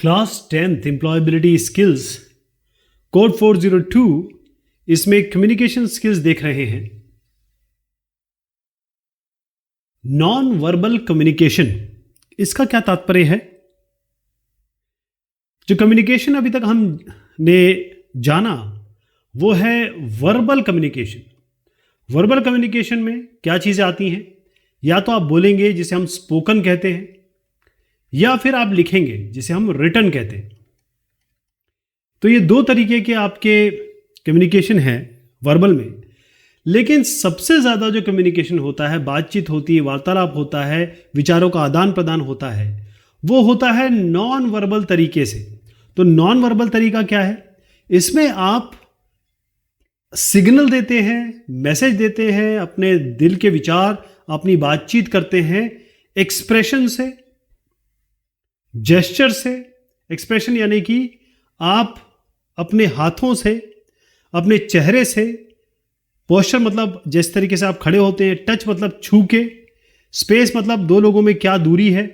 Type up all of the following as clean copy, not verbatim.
Class 10th employability skills code 402 इसमें communication skills देख रहे हैं। नॉन वर्बल कम्युनिकेशन, इसका क्या तात्पर्य है? जो कम्युनिकेशन अभी तक हमने जाना वो है वर्बल कम्युनिकेशन। वर्बल कम्युनिकेशन में क्या चीज़ें आती हैं? या तो आप बोलेंगे जिसे हम स्पोकन कहते हैं, या फिर आप लिखेंगे जिसे हम रिटन कहते हैं। तो ये दो तरीके के आपके कम्युनिकेशन है वर्बल में। लेकिन सबसे ज़्यादा जो कम्युनिकेशन होता है, बातचीत होती है, वार्तालाप होता है, विचारों का आदान प्रदान होता है, वो होता है नॉन वर्बल तरीके से। तो नॉन वर्बल तरीका क्या है? इसमें आप सिग्नल देते हैं, मैसेज देते हैं, अपने दिल के विचार, अपनी बातचीत करते हैं एक्सप्रेशन से, जेस्चर से। एक्सप्रेशन यानी कि आप अपने हाथों से, अपने चेहरे से, पोस्चर मतलब जिस तरीके से आप खड़े होते हैं, टच मतलब छू के, स्पेस मतलब दो लोगों में क्या दूरी है,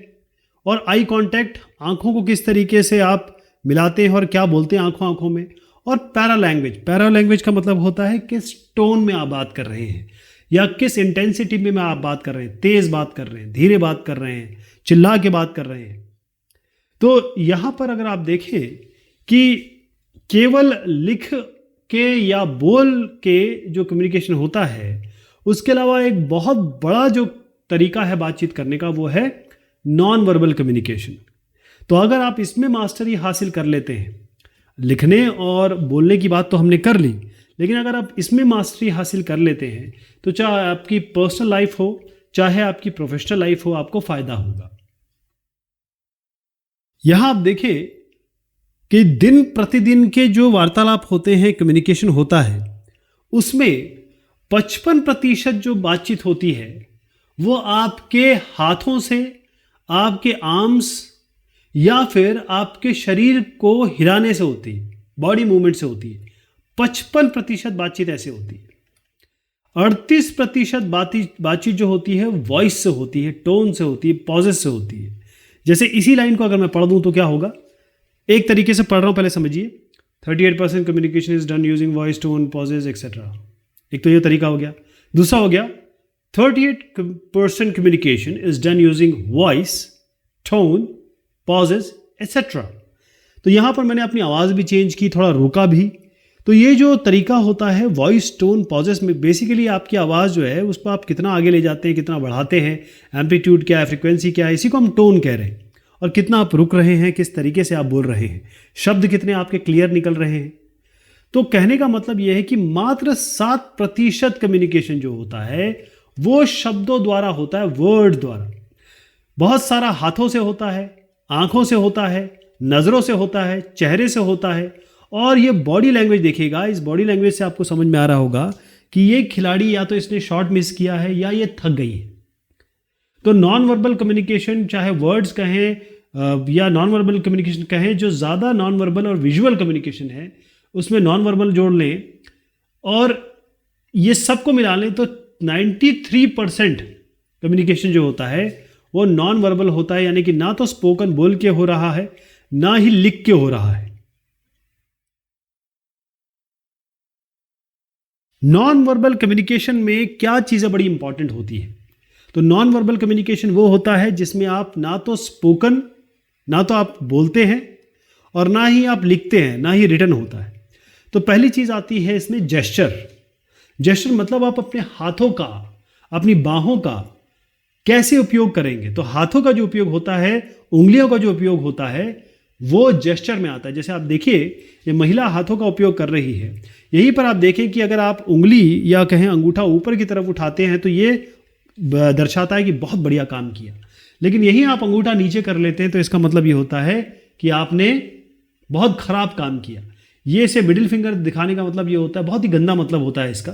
और आई कांटेक्ट आंखों को किस तरीके से आप मिलाते हैं और क्या बोलते हैं आंखों आंखों में। और पैरा लैंग्वेज का मतलब होता है किस टोन में आप बात कर रहे हैं या किस इंटेंसिटी में आप बात कर रहे हैं, तेज बात कर रहे हैं, धीरे बात कर रहे हैं, चिल्ला के बात कर रहे हैं। तो यहां पर अगर आप देखें कि केवल लिख के या बोल के जो कम्युनिकेशन होता है, उसके अलावा एक बहुत बड़ा जो तरीका है बातचीत करने का वो है नॉन वर्बल कम्युनिकेशन। तो अगर आप इसमें मास्टरी हासिल कर लेते हैं, लिखने और बोलने की बात तो हमने कर ली, लेकिन अगर आप इसमें मास्टरी हासिल कर लेते हैं तो चाहे आपकी पर्सनल लाइफ हो, चाहे आपकी प्रोफेशनल लाइफ हो, आपको फायदा होगा। यहां आप देखें कि दिन प्रतिदिन के जो वार्तालाप होते हैं, कम्युनिकेशन होता है, उसमें 55% जो बातचीत होती है वो आपके हाथों से, आपके आर्म्स या फिर आपके शरीर को हिलाने से होती है, बॉडी मूवमेंट से होती है। 55% बातचीत ऐसे होती है। 38% बातचीत जो होती है वॉइस से होती है, टोन से होती है, पॉजेस से होती है। जैसे इसी लाइन को अगर मैं पढ़ दूं तो क्या होगा? एक तरीके से पढ़ रहा हूं, पहले समझिए। 38% communication is done using voice, tone, pauses etcetera. एक तो ये तरीका हो गया। दूसरा हो गया 38% communication is done using voice, tone, pauses etcetera. तो यहां पर मैंने अपनी आवाज़ भी चेंज की, थोड़ा रोका भी। तो ये जो तरीका होता है वॉइस, टोन, पॉजेस में बेसिकली आपकी आवाज़ जो है उसको आप कितना आगे ले जाते हैं, कितना बढ़ाते हैं, एम्पलीट्यूड क्या है, फ्रीक्वेंसी क्या है, इसी को हम टोन कह रहे हैं। और कितना आप रुक रहे हैं, किस तरीके से आप बोल रहे हैं, शब्द कितने आपके क्लियर निकल रहे हैं। तो कहने का मतलब यह है कि मात्र 7% कम्युनिकेशन जो होता है वो शब्दों द्वारा होता है, वर्ड द्वारा। बहुत सारा हाथों से होता है, आंखों से होता है, नज़रों से होता है, चेहरे से होता है। और ये बॉडी लैंग्वेज देखिएगा, इस बॉडी लैंग्वेज से आपको समझ में आ रहा होगा कि ये खिलाड़ी या तो इसने शॉट मिस किया है या ये थक गई है। तो नॉन वर्बल कम्युनिकेशन, चाहे वर्ड्स कहें या नॉन वर्बल कम्युनिकेशन कहें, जो ज़्यादा नॉन वर्बल और विजुअल कम्युनिकेशन है उसमें नॉन वर्बल जोड़ लें और ये सबको मिला लें तो 93% कम्युनिकेशन जो होता है वो नॉन वर्बल होता है। यानी कि ना तो स्पोकन बोल के हो रहा है, ना ही लिख के हो रहा है। नॉन वर्बल कम्युनिकेशन में क्या चीज़ें बड़ी इंपॉर्टेंट होती है? तो नॉन वर्बल कम्युनिकेशन वो होता है जिसमें आप ना तो स्पोकन, ना तो आप बोलते हैं और ना ही आप लिखते हैं, ना ही रिटन होता है। तो पहली चीज़ आती है इसमें जेस्चर। जेस्चर मतलब आप अपने हाथों का, अपनी बाहों का कैसे उपयोग करेंगे। तो हाथों का जो उपयोग होता है, उंगलियों का जो उपयोग होता है, वो जेस्चर में आता है। जैसे आप देखिए ये महिला हाथों का उपयोग कर रही है, यहीं पर आप देखें कि अगर आप उंगली या कहें अंगूठा ऊपर की तरफ उठाते हैं तो ये दर्शाता है कि बहुत बढ़िया काम किया। लेकिन यही आप अंगूठा नीचे कर लेते हैं तो इसका मतलब ये होता है कि आपने बहुत खराब काम किया। ये से मिडिल फिंगर दिखाने का मतलब ये होता है, बहुत ही गंदा मतलब होता है इसका।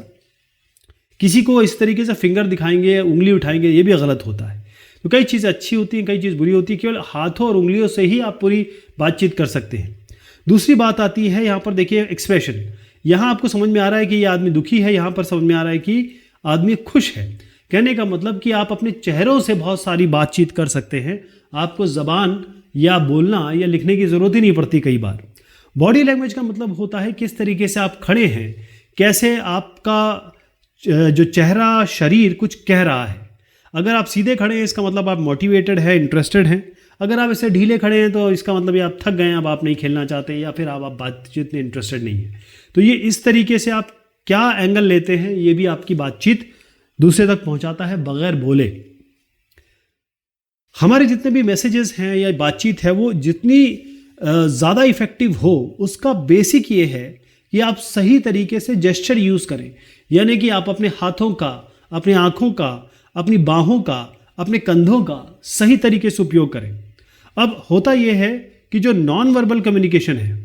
किसी को इस तरीके से फिंगर दिखाएंगे, उंगली उठाएंगे, ये भी गलत होता है। तो कई चीज़ें अच्छी होती हैं, कई चीज़ बुरी होती है। केवल हाथों और उंगलियों से ही आप पूरी बातचीत कर सकते हैं। दूसरी बात आती है यहाँ पर देखिए एक्सप्रेशन। यहाँ आपको समझ में आ रहा है कि ये आदमी दुखी है, यहाँ पर समझ में आ रहा है कि आदमी खुश है। कहने का मतलब कि आप अपने चेहरों से बहुत सारी बातचीत कर सकते हैं। आपको ज़बान या बोलना या लिखने की ज़रूरत ही नहीं पड़ती कई बार। बॉडी लैंग्वेज का मतलब होता है किस तरीके से आप खड़े हैं, कैसे आपका जो चेहरा शरीर कुछ कह रहा है। अगर आप सीधे खड़े हैं इसका मतलब आप मोटिवेटेड हैं, इंटरेस्टेड हैं। अगर आप ऐसे ढीले खड़े हैं तो इसका मतलब ये आप थक गए हैं, अब आप नहीं खेलना चाहते, या फिर आप बातचीत में इंटरेस्टेड नहीं है। तो ये इस तरीके से आप क्या एंगल लेते हैं ये भी आपकी बातचीत दूसरे तक पहुंचाता है बगैर बोले। हमारे जितने भी मैसेजेस हैं या बातचीत है वो जितनी ज़्यादा इफेक्टिव हो उसका बेसिक ये है कि आप सही तरीके से जेस्चर यूज़ करें, यानी कि आप अपने हाथों का, अपनी आँखों का, अपनी बाहों का, अपने कंधों का सही तरीके से उपयोग करें। अब होता यह है कि जो नॉन वर्बल कम्युनिकेशन है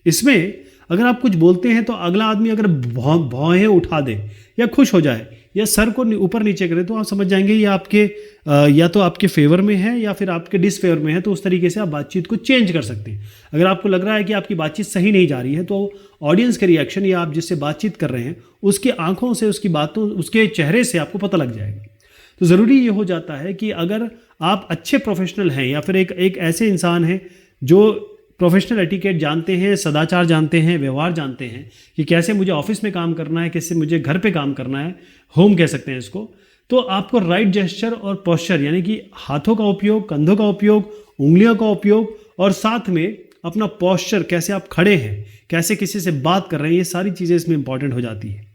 इसमें अगर आप कुछ बोलते हैं तो अगला आदमी अगर भौहें उठा दे या खुश हो जाए या सर को ऊपर नीचे करे तो आप समझ जाएंगे ये आपके या तो आपके फेवर में है या फिर आपके डिसफेवर में है। तो उस तरीके से आप बातचीत को चेंज कर सकते हैं। अगर आपको लग रहा है कि आपकी बातचीत सही नहीं जा रही है तो ऑडियंस के रिएक्शन या आप जिससे बातचीत कर रहे हैं उसकी आंखों से, उसकी बातों, उसके चेहरे से आपको पता लग जाएगा। तो ज़रूरी ये हो जाता है कि अगर आप अच्छे प्रोफेशनल हैं या फिर एक ऐसे इंसान हैं जो प्रोफेशनल एटिकेट जानते हैं, सदाचार जानते हैं, व्यवहार जानते हैं कि कैसे मुझे ऑफिस में काम करना है, कैसे मुझे घर पे काम करना है, होम कह सकते हैं इसको, तो आपको राइट जेस्चर और पोस्चर यानी कि हाथों का उपयोग, कंधों का उपयोग, उंगलियों का उपयोग और साथ में अपना पोस्चर, कैसे आप खड़े हैं, कैसे किसी से बात कर रहे हैं, ये सारी चीज़ें इसमें इंपॉर्टेंट हो जाती है।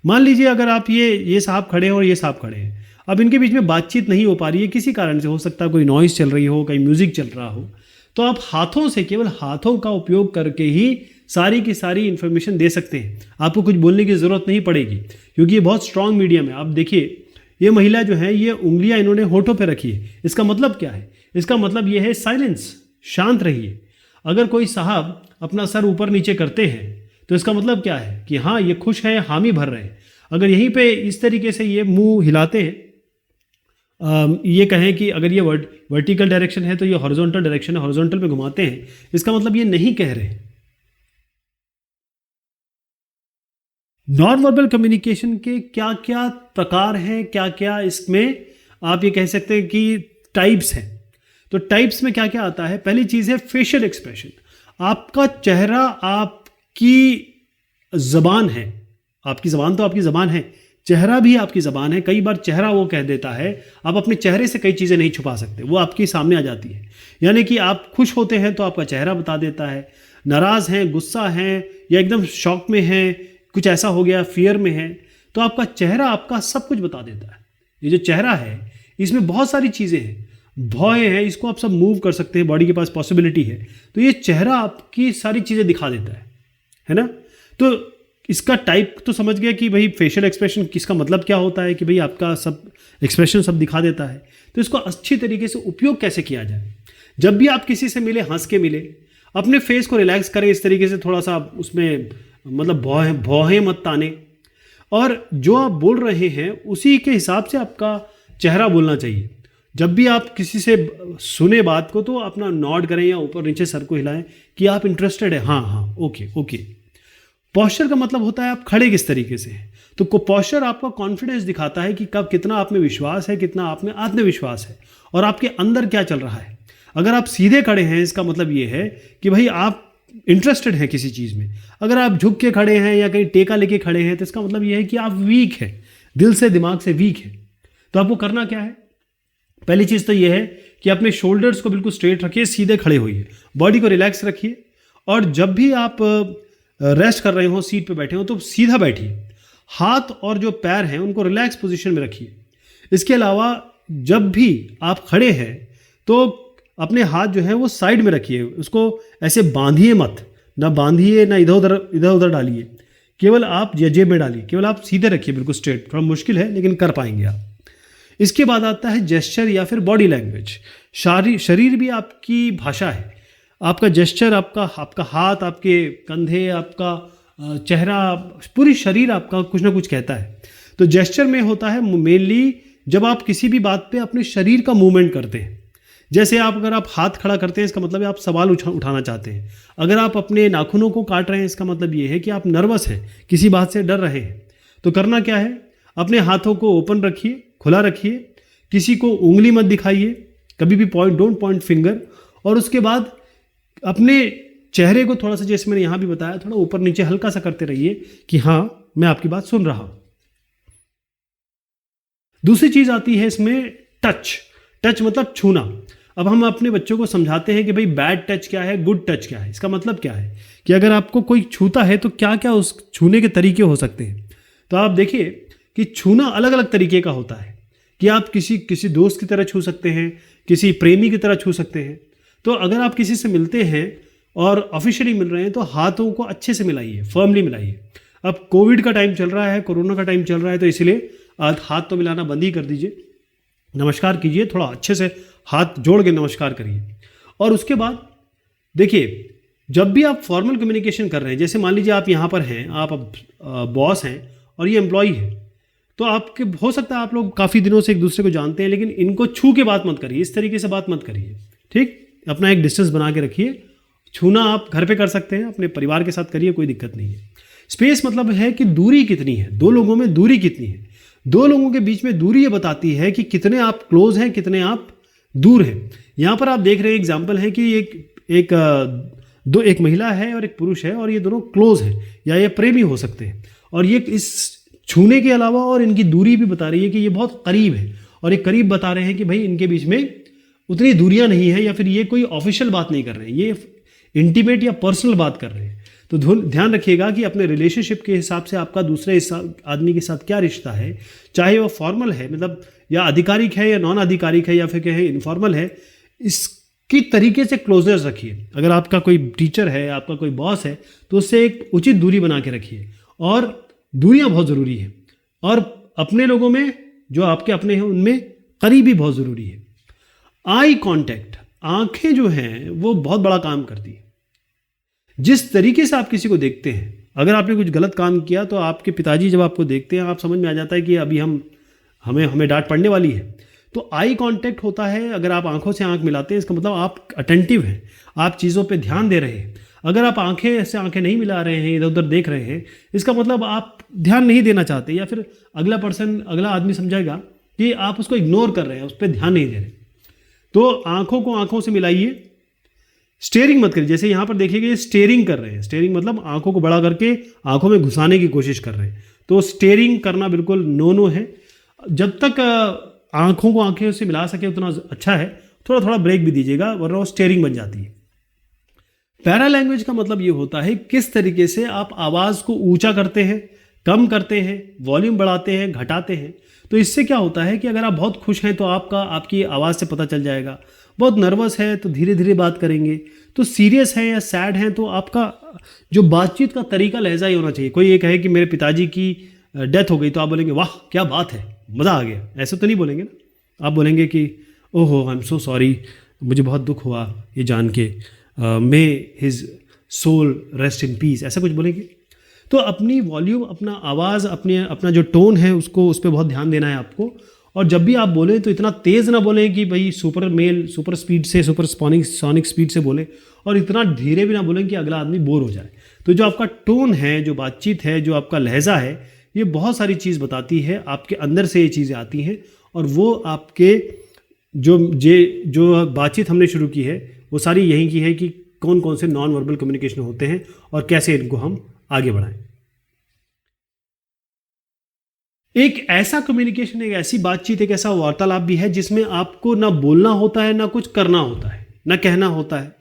मान लीजिए अगर आप ये साहब खड़े हैं और ये साहब खड़े हैं, अब इनके बीच में बातचीत नहीं हो पा रही है किसी कारण से, हो सकता है कोई नॉइज़ चल रही हो, कहीं म्यूज़िक चल रहा हो, तो आप हाथों से, केवल हाथों का उपयोग करके ही सारी की सारी इन्फॉर्मेशन दे सकते हैं। आपको कुछ बोलने की ज़रूरत नहीं पड़ेगी क्योंकि ये बहुत स्ट्रांग मीडियम है। आप देखिए ये महिला जो है ये उंगलियां इन्होंने होठों पे रखी है। इसका मतलब क्या है? इसका मतलब ये है साइलेंस, शांत रहिए। अगर कोई साहब अपना सर ऊपर नीचे करते हैं तो इसका मतलब क्या है कि हाँ ये खुश है, हामी भर रहे हैं। अगर यहीं पे इस तरीके से ये मुंह हिलाते हैं, ये कहें कि अगर ये वर्टिकल डायरेक्शन है तो ये हॉरिजॉन्टल डायरेक्शन है, हॉरिजॉन्टल पे घुमाते हैं, इसका मतलब ये नहीं कह रहे। नॉन वर्बल कम्युनिकेशन के क्या क्या प्रकार हैं, क्या क्या इसमें आप ये कह सकते हैं कि टाइप्स हैं। तो टाइप्स में क्या क्या आता है? पहली चीज़ है फेशियल एक्सप्रेशन। आपका चेहरा आपकी ज़बान है। आपकी ज़बान तो आपकी ज़बान है, चेहरा भी आपकी ज़बान है। कई बार चेहरा वो कह देता है, आप अपने चेहरे से कई चीज़ें नहीं छुपा सकते, वो आपके सामने आ जाती है। यानी कि आप खुश होते हैं तो आपका चेहरा बता देता है, नाराज़ हैं, गुस्सा हैं या एकदम शॉक में हैं, कुछ ऐसा हो गया, फियर में है, तो आपका चेहरा आपका सब कुछ बता देता है। ये जो चेहरा है इसमें बहुत सारी चीज़ें हैं, भौहें हैं, इसको आप सब मूव कर सकते हैं, बॉडी के पास पॉसिबिलिटी है। तो ये चेहरा आपकी सारी चीज़ें दिखा देता है ना। तो इसका टाइप तो समझ गया कि भाई फेशियल एक्सप्रेशन किसका मतलब क्या होता है, कि भाई आपका सब एक्सप्रेशन सब दिखा देता है। तो इसको अच्छी तरीके से उपयोग कैसे किया जाए? जब भी आप किसी से मिले, हंस के मिले, अपने फेस को रिलैक्स करें इस तरीके से, थोड़ा सा उसमें मतलब भौहें मत ताने, और जो आप बोल रहे हैं उसी के हिसाब से आपका चेहरा बोलना चाहिए। जब भी आप किसी से सुने बात को तो अपना नॉड करें या ऊपर नीचे सर को हिलाएं कि आप इंटरेस्टेड है, हाँ हाँ ओके ओके। पोस्चर का मतलब होता है आप खड़े किस तरीके से हैं। तो पोस्चर आपका कॉन्फिडेंस दिखाता है कि कब कितना आप में विश्वास है, कितना आप में आत्मविश्वास है और आपके अंदर क्या चल रहा है। अगर आप सीधे खड़े हैं इसका मतलब ये है कि भाई आप इंटरेस्टेड हैं किसी चीज़ में। अगर आप झुक के खड़े हैं या कहीं टेका लेके खड़े हैं तो इसका मतलब ये है कि आप वीक हैं, दिल से दिमाग से वीक है। तो आपको करना क्या है? पहली चीज़ तो ये है कि अपने शोल्डर्स को बिल्कुल स्ट्रेट रखिए, सीधे खड़े होइए, बॉडी को रिलैक्स रखिए, और जब भी आप रेस्ट कर रहे हो, सीट पे बैठे हो, तो सीधा बैठिए। हाथ और जो पैर हैं उनको रिलैक्स पोजीशन में रखिए। इसके अलावा जब भी आप खड़े हैं तो अपने हाथ जो है वो साइड में रखिए, उसको ऐसे बांधिए मत, ना बांधिए ना इधर उधर डालिए, केवल आप जेब में डालिए, केवल आप सीधे रखिए बिल्कुल स्ट्रेट। थोड़ा मुश्किल है लेकिन कर पाएंगे आप। इसके बाद आता है जेस्चर या फिर बॉडी लैंग्वेज। शरीर भी आपकी भाषा है। आपका जेस्चर, आपका हाथ, आपके कंधे, आपका चेहरा, पूरी शरीर आपका कुछ ना कुछ कहता है। तो जेस्चर में होता है मेनली जब आप किसी भी बात पे अपने शरीर का मूवमेंट करते हैं। जैसे अगर आप हाथ खड़ा करते हैं इसका मतलब है आप सवाल उठाना चाहते हैं। अगर आप अपने नाखूनों को काट रहे हैं इसका मतलब ये है कि आप नर्वस हैं, किसी बात से डर रहे हैं। तो करना क्या है? अपने हाथों को ओपन रखिए, खुला रखिए, किसी को उंगली मत दिखाइए, कभी भी डोंट पॉइंट फिंगर, और उसके बाद अपने चेहरे को थोड़ा सा, जैसे मैंने यहां भी बताया, थोड़ा ऊपर नीचे हल्का सा करते रहिए कि हाँ मैं आपकी बात सुन रहा हूं। दूसरी चीज आती है इसमें टच। टच मतलब छूना। अब हम अपने बच्चों को समझाते हैं कि भाई बैड टच क्या है, गुड टच क्या है। इसका मतलब क्या है कि अगर आपको कोई छूता है तो क्या क्या उस छूने के तरीके हो सकते हैं। तो आप देखिए कि छूना अलग अलग तरीके का होता है कि आप किसी दोस्त की तरह छू सकते हैं, किसी प्रेमी की तरह छू सकते हैं। तो अगर आप किसी से मिलते हैं और ऑफिशियली मिल रहे हैं तो हाथों को अच्छे से मिलाइए, फर्मली मिलाइए। अब कोविड का टाइम चल रहा है, कोरोना का टाइम चल रहा है, तो इसलिए हाथ तो मिलाना बंद ही कर दीजिए। नमस्कार कीजिए, थोड़ा अच्छे से हाथ जोड़ के नमस्कार करिए। और उसके बाद देखिए, जब भी आप फॉर्मल कम्युनिकेशन कर रहे हैं, जैसे मान लीजिए आप यहाँ पर हैं, आप बॉस हैं और ये एम्प्लॉई है, तो आपके हो सकता है आप लोग काफ़ी दिनों से एक दूसरे को जानते हैं, लेकिन इनको छू के बात मत करिए, इस तरीके से बात मत करिए। ठीक, अपना एक डिस्टेंस बना के रखिए। छूना आप घर पे कर सकते हैं, अपने परिवार के साथ करिए, कोई दिक्कत नहीं है। स्पेस मतलब है कि दूरी कितनी है, दो लोगों में दूरी कितनी है। दो लोगों के बीच में दूरी ये बताती है कि कितने आप क्लोज हैं, कितने आप दूर हैं। यहाँ पर आप देख रहे हैं एग्जाम्पल है कि एक महिला है और एक पुरुष है और ये दोनों क्लोज हैं या ये प्रेमी हो सकते हैं। और ये इस छूने के अलावा और इनकी दूरी भी बता रही है कि ये बहुत करीब है, और ये करीब बता रहे हैं कि भाई इनके बीच में उतनी दूरियां नहीं है, या फिर ये कोई ऑफिशियल बात नहीं कर रहे हैं, ये इंटीमेट या पर्सनल बात कर रहे हैं। तो ध्यान रखिएगा कि अपने रिलेशनशिप के हिसाब से आपका दूसरे आदमी के साथ क्या रिश्ता है, चाहे वो फॉर्मल है मतलब या आधिकारिक है या नॉन आधिकारिक है या फिर कहें इनफॉर्मल है, इसकी तरीके से क्लोजनेस रखिए। अगर आपका कोई टीचर है, आपका कोई बॉस है, तो उससे एक उचित दूरी बना के रखिए। और दूरियां बहुत ज़रूरी है, और अपने लोगों में जो आपके अपने हैं उनमें करीबी बहुत ज़रूरी है। आई कांटेक्ट, आंखें जो हैं वो बहुत बड़ा काम करती है। जिस तरीके से आप किसी को देखते हैं, अगर आपने कुछ गलत काम किया तो आपके पिताजी जब आपको देखते हैं, आप समझ में आ जाता है कि अभी हमें डांट पड़ने वाली है। तो आई कांटेक्ट होता है, अगर आप आंखों से आंख मिलाते हैं, इसका मतलब आप अटेंटिव हैं, आप चीज़ों पे ध्यान दे रहे हैं। अगर आप आंखें से आंखें नहीं मिला रहे हैं, इधर उधर देख रहे हैं, इसका मतलब आप ध्यान नहीं देना चाहते, या फिर अगला आदमी समझेगा कि आप उसको इग्नोर कर रहे हैं, उस पर ध्यान नहीं दे रहे। तो आंखों को आंखों से मिलाइए। स्टेयरिंग मत करिए, जैसे यहाँ पर देखिएगा ये स्टेयरिंग कर रहे हैं। स्टेयरिंग मतलब आंखों को बड़ा करके आंखों में घुसाने की कोशिश कर रहे हैं, तो स्टेयरिंग करना बिल्कुल नो है। जब तक आंखों को आंखें से मिला सके उतना अच्छा है, थोड़ा थोड़ा ब्रेक भी दीजिएगा, वरना वो स्टेयरिंग बन जाती है। पैरा लैंग्वेज का मतलब ये होता है किस तरीके से आप आवाज़ को ऊंचा करते हैं, कम करते हैं, वॉल्यूम बढ़ाते हैं, घटाते हैं। तो इससे क्या होता है कि अगर आप बहुत खुश हैं तो आपकी आवाज़ से पता चल जाएगा, बहुत नर्वस है तो धीरे धीरे बात करेंगे, तो सीरियस है या सैड है तो आपका जो बातचीत का तरीका लहजा ही होना चाहिए। कोई ये कहे कि मेरे पिताजी की डेथ हो गई तो आप बोलेंगे वाह क्या बात है, मज़ा आ गया, ऐसे तो नहीं बोलेंगे ना। आप बोलेंगे कि ओहो आई एम सो सॉरी, मुझे बहुत दुख हुआ ये जान के, may his soul rest in peace, ऐसा कुछ बोलेंगे। तो अपनी वॉल्यूम, अपना आवाज़, अपना जो टोन है उसको, उस पर बहुत ध्यान देना है आपको। और जब भी आप बोलें तो इतना तेज़ ना बोलें कि भाई सुपर स्पीड से, सुपर सोनिक स्पीड से बोलें, और इतना धीरे भी ना बोलें कि अगला आदमी बोर हो जाए। तो जो आपका टोन है, जो बातचीत है, जो आपका लहजा है, ये बहुत सारी चीज़ बताती है, आपके अंदर से ये चीज़ें आती हैं, और वो आपके जो बातचीत हमने शुरू की है वो सारी यही की है कि कौन कौन से नॉन वर्बल कम्युनिकेशन होते हैं और कैसे इनको हम आगे बढ़ाएं। एक ऐसा कम्युनिकेशन, एक ऐसी बातचीत, एक ऐसा वार्तालाप भी है जिसमें आपको ना बोलना होता है, ना कुछ करना होता है, ना कहना होता है।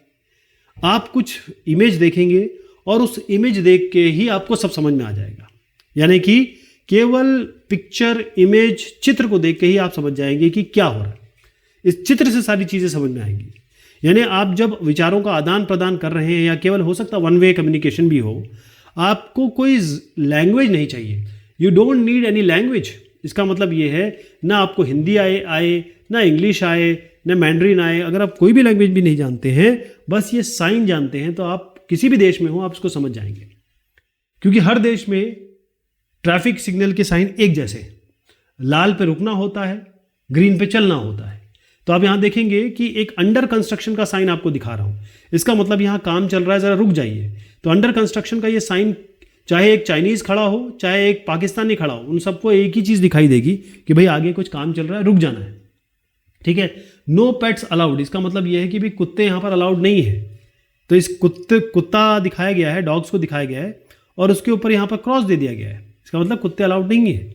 आप कुछ इमेज देखेंगे और उस इमेज देख के ही आपको सब समझ में आ जाएगा। यानी कि केवल पिक्चर, इमेज, चित्र को देख के ही आप समझ जाएंगे कि क्या हो रहा है। इस चित्र से सारी चीज़ें समझ में आएंगी। यानी आप जब विचारों का आदान प्रदान कर रहे हैं, या केवल हो सकता है वन वे कम्युनिकेशन भी हो, आपको कोई लैंग्वेज नहीं चाहिए। You don't need any language. इसका मतलब ये है ना आपको हिंदी आए ना इंग्लिश आए, ना मैंड्रीन आए। अगर आप कोई भी लैंग्वेज भी नहीं जानते हैं, बस ये साइन जानते हैं, तो आप किसी भी देश में हो आप इसको समझ जाएंगे। क्योंकि हर देश में ट्रैफिक सिग्नल के साइन एक जैसे हैं। लाल पे रुकना होता है, ग्रीन पे चलना होता है। तो आप यहाँ देखेंगे कि एक अंडर कंस्ट्रक्शन का साइन आपको दिखा रहा हूँ। इसका मतलब यहाँ काम चल रहा है, ज़रा रुक जाइए। तो अंडर कंस्ट्रक्शन का ये साइन, चाहे एक चाइनीज़ खड़ा हो, चाहे एक पाकिस्तानी खड़ा हो, उन सबको एक ही चीज़ दिखाई देगी कि भाई आगे कुछ काम चल रहा है, रुक जाना है। ठीक है। नो पेट्स अलाउड, इसका मतलब यह है कि भी कुत्ते यहाँ पर अलाउड नहीं है। तो इस कुत्ता दिखाया गया है, डॉग्स को दिखाया गया है और उसके ऊपर यहाँ पर क्रॉस दे दिया गया है, इसका मतलब कुत्ते अलाउड नहीं है।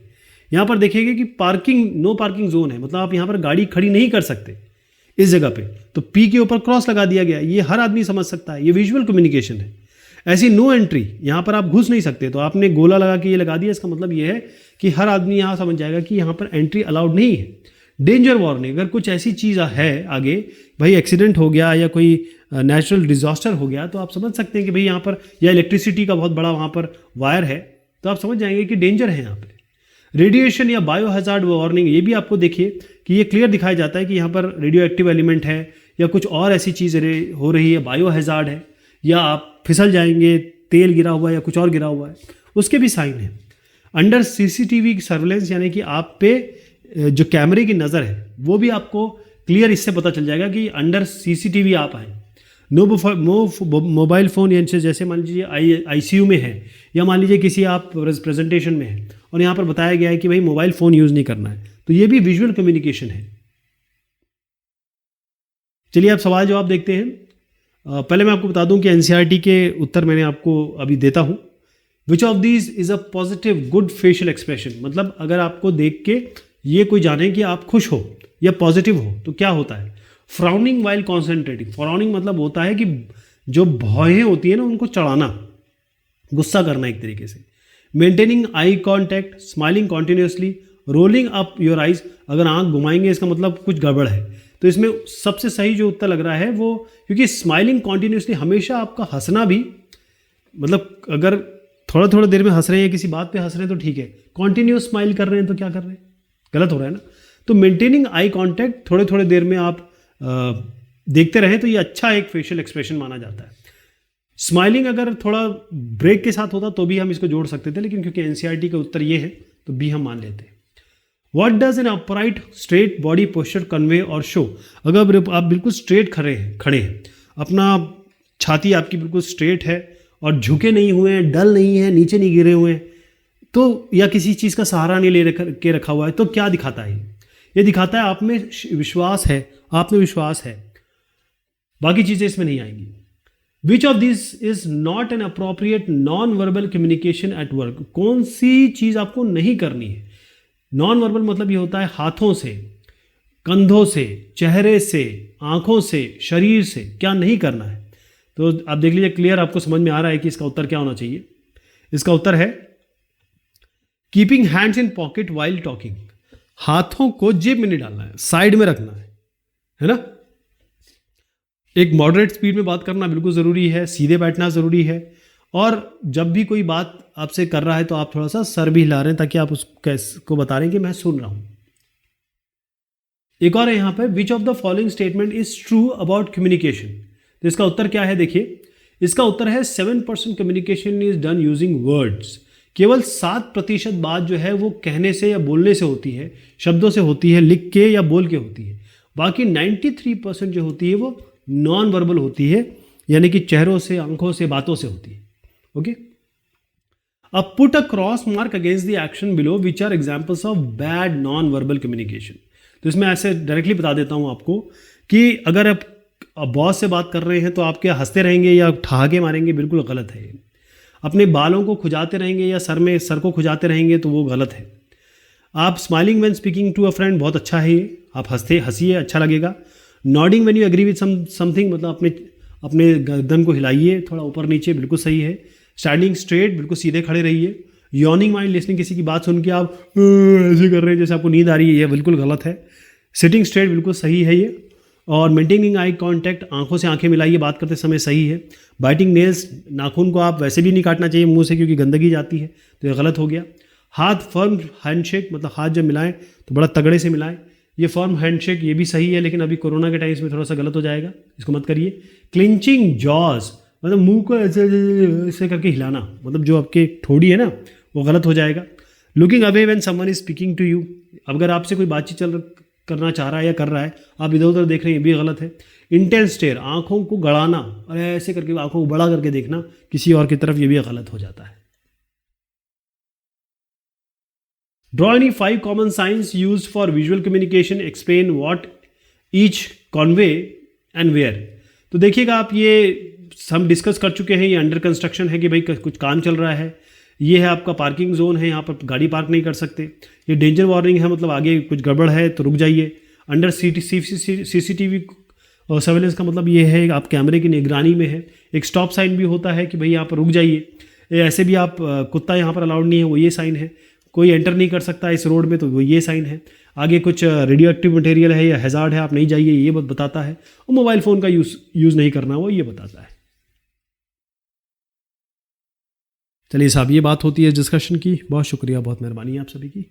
यहाँ पर देखिएगा कि पार्किंग, नो पार्किंग जोन है, मतलब आप यहाँ पर गाड़ी खड़ी नहीं कर सकते इस जगह पे, तो पी के ऊपर क्रॉस लगा दिया गया। ये हर आदमी समझ सकता है, ये विजुअल कम्युनिकेशन है। ऐसी नो एंट्री, यहाँ पर आप घुस नहीं सकते, तो आपने गोला लगा के ये लगा दिया, इसका मतलब ये है कि हर आदमी यहाँ समझ जाएगा कि यहाँ पर एंट्री अलाउड नहीं है। डेंजर वार्निंग, अगर कुछ ऐसी चीज़ है आगे, भाई एक्सीडेंट हो गया या कोई नेचुरल डिजास्टर हो गया, तो आप समझ सकते हैं कि भाई यहाँ पर, या इलेक्ट्रिसिटी का बहुत बड़ा वहाँ पर वायर है, तो आप समझ जाएंगे कि डेंजर है यहाँ पे। रेडिएशन या बायो हजार्ड वार्निंग, ये भी आपको देखिए कि ये क्लियर दिखाया जाता है कि यहाँ पर रेडियो एक्टिव एलिमेंट है या कुछ और ऐसी चीज़ हो रही है, बायो हजार्ड है, या आप फिसल जाएंगे, तेल गिरा हुआ है या कुछ और गिरा हुआ है, उसके भी साइन है। अंडर सीसीटीवी सर्वेलेंस, यानी कि आप पे जो कैमरे की नज़र है वो भी आपको क्लियर इससे पता चल जाएगा कि अंडर सीसीटीवी आप आए। नो मोबाइल फ़ोन, यानी जैसे मान लीजिए आईसीयू में है, या मान लीजिए किसी आप प्रेजेंटेशन में है और यहाँ पर बताया गया है कि भाई मोबाइल फ़ोन यूज़ नहीं करना है, तो ये भी विजुअल कम्युनिकेशन है। चलिए आप सवाल जवाब देखते हैं। पहले मैं आपको बता दूं कि एनसीईआरटी के उत्तर मैंने आपको अभी देता हूं। Which of these is a positive good facial expression, मतलब अगर आपको देख के ये कोई जाने कि आप खुश हो या पॉजिटिव हो तो क्या होता है। फ्राउनिंग वाइल कॉन्सेंट्रेटिंग, फ्राउनिंग मतलब होता है कि जो भौहें होती है ना उनको चढ़ाना, गुस्सा करना एक तरीके से। Maintaining eye contact, smiling continuously, rolling up your eyes, अगर आंख घुमाएंगे इसका मतलब कुछ गड़बड़ है। तो इसमें सबसे सही जो उत्तर लग रहा है वो, क्योंकि स्माइलिंग कॉन्टिन्यूसली, हमेशा आपका हंसना भी, मतलब अगर थोड़ा थोड़ा देर में हंस रहे हैं, किसी बात पे हंस रहे हैं तो ठीक है, कॉन्टिन्यूस स्माइल कर रहे हैं तो क्या कर रहे हैं, गलत हो रहा है ना। तो मेंटेनिंग आई कॉन्टैक्ट, थोड़े थोड़े देर में आप देखते रहें तो ये अच्छा एक फेशियल एक्सप्रेशन माना जाता है। स्माइलिंग अगर थोड़ा ब्रेक के साथ होता तो भी हम इसको जोड़ सकते थे, लेकिन क्योंकि एनसीईआरटी का उत्तर ये है तो बी हम मान लेते हैं। What does an upright straight body posture convey or show? अगर आप बिल्कुल स्ट्रेट खड़े हैं, अपना छाती आपकी बिल्कुल स्ट्रेट है और झुके नहीं हुए हैं, डल नहीं है, नीचे नहीं गिरे हुए हैं, तो या किसी चीज़ का सहारा नहीं ले के रखा हुआ है, तो क्या दिखाता है ये दिखाता है आप में विश्वास है, आप में विश्वास है, बाकी चीज़ें इसमें नहीं आएंगी। Which of this is not an appropriate non verbal communication at work, कौन सी चीज़ आपको नहीं करनी है। नॉन वर्बल मतलब ये होता है हाथों से, कंधों से, चेहरे से, आंखों से, शरीर से क्या नहीं करना है। तो आप देख लीजिए, क्लियर आपको समझ में आ रहा है कि इसका उत्तर क्या होना चाहिए। इसका उत्तर है keeping hands in pocket while talking, हाथों को जेब में नहीं डालना है, साइड में रखना है ना। एक मॉडरेट स्पीड में बात करना बिल्कुल ज़रूरी है, सीधे बैठना ज़रूरी है, और जब भी कोई बात आपसे कर रहा है तो आप थोड़ा सा सर भी हिला रहे हैं ताकि आप उसको बता रहे हैं कि मैं सुन रहा हूं। एक और है यहां पर, which of the following statement is true about communication. तो इसका उत्तर क्या है, देखिए इसका उत्तर है 7% communication is done using words, केवल 7% बात जो है वो कहने से या बोलने से होती है, शब्दों से होती है, लिख के या बोल के होती है। बाकी 93% जो होती है वो नॉन वर्बल होती है, यानी कि चेहरों से, आंखों से, बातों से होती है। ओके, अब put a cross mark against the action below which are examples of bad non verbal communication. तो इसमें ऐसे डायरेक्टली बता देता हूं आपको कि अगर आप बॉस से बात कर रहे हैं तो आप क्या हंसते रहेंगे या ठहाके मारेंगे, बिल्कुल गलत है। अपने बालों को खुजाते रहेंगे या सर को खुजाते रहेंगे तो वो गलत है। आप smiling when speaking to a friend, बहुत अच्छा है ये, आप हंसिए, अच्छा लगेगा। Nodding when you agree with something, मतलब अपने गर्दन को हिलाइए थोड़ा ऊपर नीचे, बिल्कुल सही है। स्टैंडिंग स्ट्रेट, बिल्कुल सीधे खड़े रहिए। यॉर्निंग माइंड लिसनिंग, किसी की बात सुन के आप ऐसे कर रहे हैं जैसे आपको नींद आ रही है, ये बिल्कुल गलत है। सिटिंग स्ट्रेट बिल्कुल सही है ये। और मेंटेनिंग आई कॉन्टैक्ट, आंखों से आंखें मिलाइए बात करते समय, सही है। बाइटिंग नेल्स, नाखून को आप वैसे भी नहीं काटना चाहिए मुंह से क्योंकि गंदगी जाती है, तो ये गलत हो गया। हाथ फर्म हैंडशेक, मतलब हाथ जब मिलाएं तो बड़ा तगड़े से मिलाएं, ये फर्म हैंडशेक ये भी सही है, लेकिन अभी कोरोना के टाइम्स में थोड़ा सा गलत हो जाएगा, इसको मत करिए। क्लिंचिंग जॉज, मतलब मुंह को ऐसे ऐसे करके हिलाना, मतलब जो आपके ठोड़ी है ना वो गलत हो जाएगा। Looking away when someone is speaking to you, अगर आपसे कोई बातचीत करना चाह रहा है या कर रहा है, आप इधर उधर देख रहे हैं, ये भी गलत है। इंटेंस स्टेयर, आंखों को गड़ाना और ऐसे करके आंखों को बड़ा करके देखना किसी और की तरफ, ये भी गलत हो जाता है। Draw any 5 common signs used for visual communication, explain what each convey and where. तो देखिएगा आप, ये हम डिस्कस कर चुके हैं, ये अंडर कंस्ट्रक्शन है कि भाई कुछ काम चल रहा है। ये है आपका पार्किंग जोन है, यहाँ पर गाड़ी पार्क नहीं कर सकते। ये डेंजर वार्निंग है, मतलब आगे कुछ गड़बड़ है तो रुक जाइए। अंडर सीसीटीवी सर्वेलेंस का मतलब ये है आप कैमरे की निगरानी में है। एक स्टॉप साइन भी होता है कि भाई यहाँ पर रुक जाइए। ऐसे भी आप कुत्ता यहाँ पर अलाउड नहीं है, वो ये साइन है। कोई एंटर नहीं कर सकता इस रोड में, तो वो ये साइन है। आगे कुछ रेडियो एक्टिव मटेरियल है या हैजार्ड है, आप नहीं जाइए, ये बताता है। और मोबाइल फ़ोन का यूज़ नहीं करना, वो ये बताता है। चलिए साहब, ये बात होती है डिस्कशन की। बहुत शुक्रिया, बहुत मेहरबानी आप सभी की।